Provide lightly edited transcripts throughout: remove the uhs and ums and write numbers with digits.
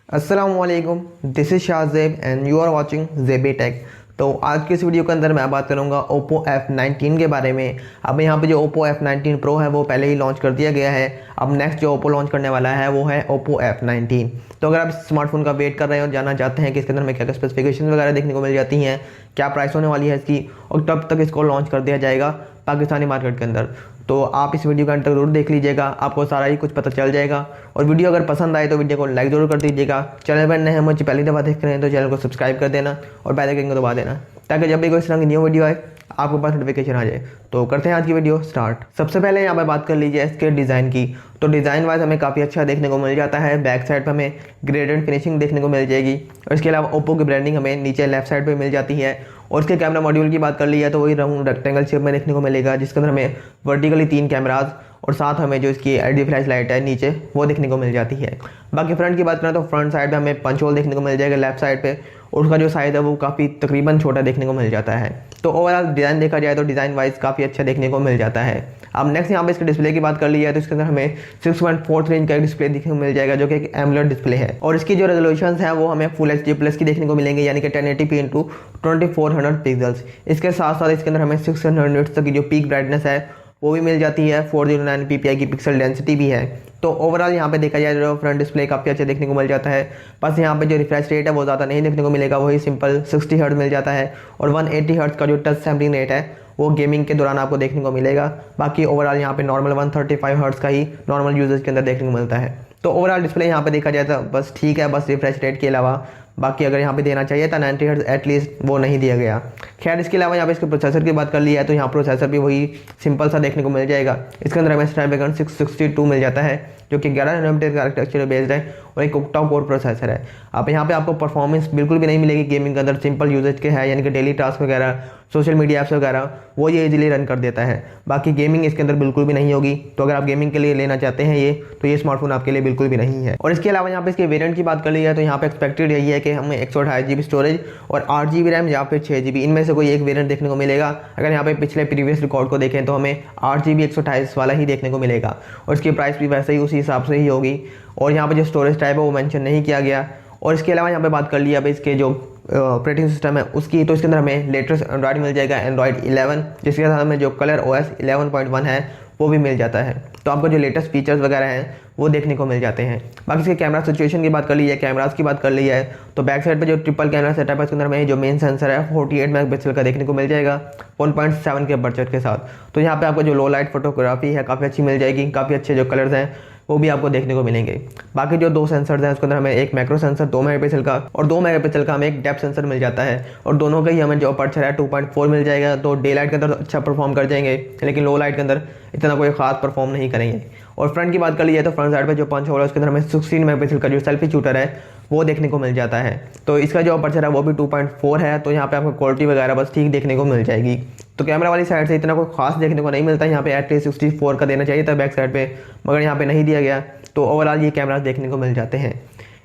अस्सलामुअलैकुम, this is Shahzeb and you are watching Zebi tech. तो आज की इस वीडियो के अंदर मैं बात करूंगा OPPO F19 के बारे में। अब यहाँ पे जो OPPO F19 Pro है वो पहले ही लॉन्च कर दिया गया है। अब नेक्स्ट जो OPPO लॉन्च करने वाला है वो है OPPO F19। तो अगर आप इस स्मार्टफोन का वेट कर रहे हो और जानना चाहते हैं कि इसके अंदर हमें क्या क्या स्पेसिफिकेशन वगैरह देखने को मिल जाती हैं, क्या प्राइस होने वाली है इसकी और कब तक इसको लॉन्च कर दिया जाएगा पाकिस्तानी मार्केट के अंदर, तो आप इस वीडियो का अंत तक जरूर देख लीजिएगा, आपको सारा ही कुछ पता चल जाएगा। और वीडियो अगर पसंद आए तो वीडियो को लाइक जरूर कर दीजिएगा। चैनल पर नए हैं, मुझे पहली दफ़ा देख रहे हैं तो चैनल को सब्सक्राइब कर देना और बेल आइकन को दबा देना ताकि जब भी कोई इस तरह की न्यू वीडियो आए आपके पास नोटिफिकेशन आ जाए। तो करते हैं आज की वीडियो स्टार्ट। सबसे पहले यहाँ पर बात कर लीजिए इसके डिज़ाइन की। तो डिज़ाइन वाइज हमें काफ़ी अच्छा देखने को मिल जाता है। बैक साइड पर हमें ग्रेडेड फिनिशिंग देखने को मिल जाएगी और इसके अलावा ओप्पो की ब्रांडिंग हमें नीचे लेफ्ट साइड पर मिल जाती है। और इसके कैमरा मॉड्यूल की बात कर ली है तो वही राउंड रेक्टेंगल शेप में देखने को मिलेगा, जिसके अंदर हमें वर्टिकली 3 कैमराज और साथ हमें जो इसकी एलईडी फ्लैश लाइट है नीचे वो देखने को मिल जाती है। बाकी फ्रंट की बात करें तो फ्रंट साइड पे हमें पंच होल देखने को मिल जाएगा लेफ्ट साइड पे, और उसका जो साइज है वो काफ़ी तकरीबन छोटा देखने को मिल जाता है। तो ओवरऑल डिज़ाइन देखा जाए तो डिज़ाइन वाइज काफ़ी अच्छा देखने को मिल जाता है। अब नेक्स्ट यहाँ पे इसके डिस्प्ले की बात कर ली है तो इसके अंदर हमें 6.43 इंच का डिस्प्ले देखने को मिल जाएगा जो कि एक एमोलेड डिस्प्ले है। और इसकी जो रेजोल्यूशन है वो हमें फुल HD+ की देखने को मिलेंगे, यानी कि 1080p × 2400 पिक्सल्स। इसके साथ साथ इसके अंदर हमें 600 निट्स तक की जो पीक ब्राइटनेस है वो भी मिल जाती है। 409 ppi की पिक्सल डेंसिटी भी है। तो ओवरऑल यहाँ पे देखा जाए तो फ्रंट डिस्प्ले काफ़ी अच्छा देखने को मिल जाता है। बस यहाँ पे जो रिफ्रेश रेट है वो ज़्यादा नहीं देखने को मिलेगा, वही सिंपल 60 हर्ट्ज मिल जाता है। और 180 हर्ट्ज का जो टच सैम्पलिंग रेट है वो गेमिंग के दौरान आपको देखने को मिलेगा। बाकी ओवरऑल यहाँ पे नॉर्मल 135 हर्ट्ज का ही नॉर्मल यूजर्स के अंदर देखने को मिलता है। तो ओवरऑल डिस्प्ले यहाँ पे देखा जाए तो बस ठीक है, बस रिफ्रेश रेट के अलावा बाकी अगर यहाँ पे देना चाहिए था 90 हर्ट्ज एटलीस्ट, वो नहीं दिया गया। खैर इसके अलावा यहाँ पे इसके प्रोसेसर की बात कर ली है तो यहाँ प्रोसेसर भी वही सिंपल सा देखने को मिल जाएगा। इसके अंदर हमें स्नैपड्रैगन 662 मिल जाता है जो कि 11 नैनोमीटर का आर्किटेक्चर बेस्ड है और एक ऑक्टा कोर प्रोसेसर है। अब यहाँ पे आपको परफॉर्मेंस बिल्कुल भी नहीं मिलेगी गेमिंग के अंदर। सिंपल यूजेज के है, यानी कि डेली टास्क वगैरह, सोशल मीडिया ऐप्स वगैरह वो ये इजीली रन कर देता है। बाकी गेमिंग इसके अंदर बिल्कुल भी नहीं होगी। तो अगर आप गेमिंग के लिए लेना चाहते हैं ये, तो ये स्मार्टफोन आपके लिए बिल्कुल भी नहीं है। और इसके अलावा यहाँ पे इसके वेरिएंट की बात कर ली है तो यहाँ पे एक्सपेक्टेड यही है कि हमें 128GB स्टोरेज और 8GB रैम या फिर 6GB इनमें से कोई एक वेरिएंट देखने को मिलेगा। अगर यहाँ पे पिछले प्रीवियस रिकॉर्ड को देखें तो हमें 8GB 128 वाला ही देखने को मिलेगा और इसकी प्राइस भी वैसे ही उसी हिसाब से ही होगी। और यहाँ पे जो स्टोरेज टाइप है वो मेंशन नहीं किया गया। और इसके अलावा यहाँ पे बात कर लिया अब इसके जो ऑपरेटिंग सिस्टम है उसकी, तो इसके अंदर हमें लेटेस्ट एंड्रॉइड मिल जाएगा एंड्रॉइड 11, जिसके साथ हमें जो कलर OS 11.1 है वो भी मिल जाता है। तो आपको जो लेटेस्ट फीचर्स वगैरह हैं वो देखने को मिल जाते हैं। बाकी इसके कैमरा सिचुएशन की बात कर ली है, कैमरास की बात कर ली है तो बैक साइड पे जो ट्रिपल कैमरा सेटअप है उसके अंदर में जो मेन सेंसर है 48 मेगापिक्सल का देखने को मिल जाएगा 1.7 के अपर्चर के साथ। तो यहाँ पे आपको जो लो लाइट फोटोग्राफी है काफ़ी अच्छी मिल जाएगी, काफ़ी अच्छे जो कलर्स हैं वो भी आपको देखने को मिलेंगे। बाकी जो 2 सेंसर्स हैं उसके अंदर हमें एक मैक्रो सेंसर 2 मेगापिक्सल का और 2 मेगापिक्सल का हमें एक डेप्थ सेंसर मिल जाता है। और दोनों का ही हमें जो अपर्चर है 2.4 मिल जाएगा। तो डे लाइट के अंदर अच्छा परफॉर्म कर जाएंगे, लेकिन लो लाइट के अंदर इतना कोई खास परफॉर्म नहीं करेंगे। और फ्रंट की बात कर ली जाए तो फ्रंट साइड पे जो पंच होल है उसके अंदर हमें 16 मेगापिक्सल का जो सेल्फी शूटर है वो देखने को मिल जाता है। तो इसका जो अपर्चर है वो भी 2.4 है। तो यहाँ पे आपको क्वालिटी वगैरह बस ठीक देखने को मिल जाएगी। तो कैमरा वाली साइड से इतना कोई खास देखने को नहीं मिलता। यहाँ पे एटलीस्ट 64 का देना चाहिए था बैक साइड पे, मगर यहाँ पे नहीं दिया गया। तो ओवरऑल ये कैमरास देखने को मिल जाते हैं।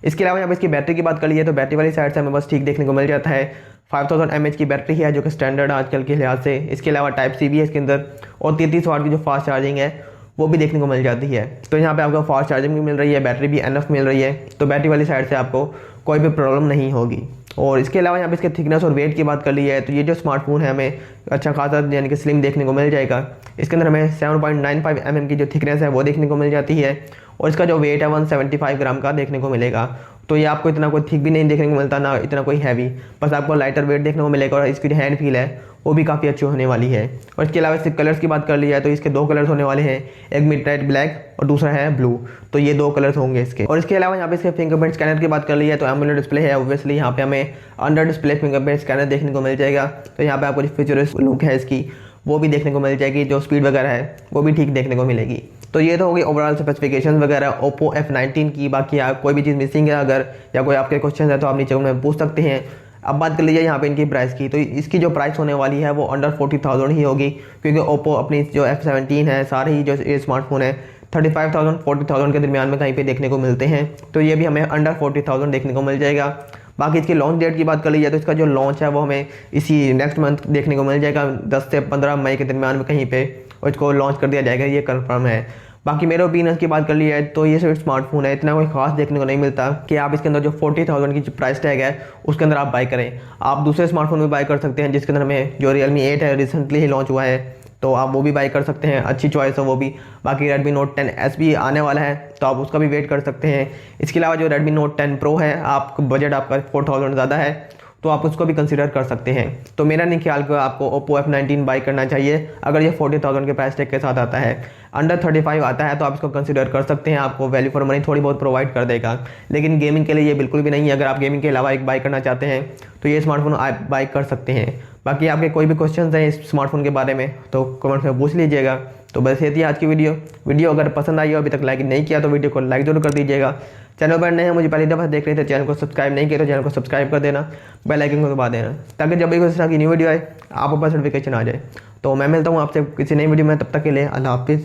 इसके अलावा यहाँ पे इसकी बैटरी की बात कर ली है तो बैटरी वाली साइड से हमें बस ठीक देखने को मिल जाता है। 5000 mAh की बैटरी है जो कि स्टैंडर्ड आजकल के लिहाज से। इसके अलावा टाइप C भी है इसके अंदर और 33 वाट की जो फास्ट चार्जिंग है वो भी देखने को मिल जाती है। तो यहाँ पे आपको फास्ट चार्जिंग भी मिल रही है, बैटरी भी एनफ मिल रही है। तो बैटरी वाली साइड से आपको कोई भी प्रॉब्लम नहीं होगी। और इसके अलावा यहाँ पे इसके थिकनेस और वेट की बात कर ली है तो ये जो स्मार्टफोन है हमें अच्छा खासा यानी कि स्लिम देखने को मिल जाएगा। इसके अंदर हमें 7.95 mm की जो थिकनेस है वो देखने को मिल जाती है और इसका जो वेट है 175 ग्राम का देखने को मिलेगा। तो ये आपको इतना कोई थिक भी नहीं देखने को मिलता, ना इतना कोई हैवी, बस आपको लाइटर वेट देखने को मिलेगा। और इसकी जो हैंड फील है वो भी काफ़ी अच्छी होने वाली है। और इसके अलावा इसके कलर्स की बात कर ली है तो इसके 2 कलर्स होने वाले हैं, एक मिडनाइट ब्लैक और दूसरा है ब्लू। तो ये 2 कलर्स होंगे इसके। और इसके अलावा यहाँ पे इसके फिंगरप्रिंट स्कैनर की बात कर ली है तो एमोलेड डिस्प्ले है, ऑब्वियसली यहाँ पे हमें अंडर डिस्प्ले फिंगरप्रिंट स्कैनर देखने को मिल जाएगा। तो यहाँ पे आपको जो फीचर्स लुक है इसकी वो भी देखने को मिल जाएगी, जो स्पीड वगैरह है वो भी ठीक देखने को मिलेगी। तो ये तो होगी ओवरऑल स्पेसिफिकेशन वगैरह OPPO F19 की। बाकी आप कोई भी चीज़ मिसिंग है अगर या कोई आपके क्वेश्चन है तो आप नीचे में पूछ सकते हैं। अब बात कर लीजिए यहाँ पे इनकी प्राइस की। तो इसकी जो प्राइस होने वाली है वो अंडर 40,000 ही होगी, क्योंकि OPPO अपनी जो F17 है सारे ही जो ये स्मार्टफोन है 35,000 40,000 के दरमियान में कहीं पे देखने को मिलते हैं। तो ये भी हमें अंडर 40,000 देखने को मिल जाएगा। बाकी इसकी लॉन्च डेट की बात कर ली जाए तो इसका जो लॉन्च है वो हमें इसी नेक्स्ट मंथ देखने को मिल जाएगा 10 से 15 मई के दरमियान में कहीं पे, और इसको लॉन्च कर दिया जाएगा, ये कंफर्म है। बाकी मेरे ओपिनियन की बात कर ली है तो ये सिर्फ स्मार्टफोन है, इतना कोई खास देखने को नहीं मिलता कि आप इसके अंदर जो 40,000 की जो प्राइस टैग है उसके अंदर आप बाई करें। आप दूसरे स्मार्टफोन भी बाई कर सकते हैं, जिसके अंदर में जो Realme 8 है रिसेंटली ही लॉन्च हुआ है, तो आप वो भी बाई कर सकते हैं, अच्छी चॉइस है वो भी। बाकी Redmi Note 10S भी आने वाला है तो आप उसका भी वेट कर सकते हैं। इसके अलावा जो Redmi Note 10 Pro है, आप बजट आपका 4,000 ज़्यादा है तो आप उसको भी कंसीडर कर सकते हैं। तो मेरा नहीं ख्याल कि आपको OPPO F19 बाई करना चाहिए अगर ये 40,000 के प्राइस टैग के साथ आता है। अंडर 35 आता है तो आप इसको कंसीडर कर सकते हैं, आपको वैल्यू फॉर मनी थोड़ी बहुत प्रोवाइड कर देगा। लेकिन गेमिंग के लिए ये बिल्कुल भी नहीं है। अगर आप गेमिंग के अलावा एक बाई करना चाहते हैं तो ये स्मार्टफोन आप बाई कर सकते हैं। बाकी आपके कोई भी क्वेश्चन हैं इस स्मार्टफोन के बारे में तो कमेंट में पूछ लीजिएगा। तो बस ये थी आज की वीडियो अगर पसंद आई हो, अभी तक लाइक नहीं किया तो वीडियो को लाइक जरूर कर दीजिएगा। चैनल पर नए हैं, मुझे पहली दफ़ा देख रहे थे, चैनल को सब्सक्राइब नहीं किया तो चैनल को सब्सक्राइब कर देना, बेल आइकन को दबा देना ताकि जब भी इस तरह की न्यू वीडियो आए आपके पास नोटिफिकेशन आ जाए। तो मैं मिलता हूँ आपसे किसी नई वीडियो में, तब तक के लिए अल्लाह हाफिज़।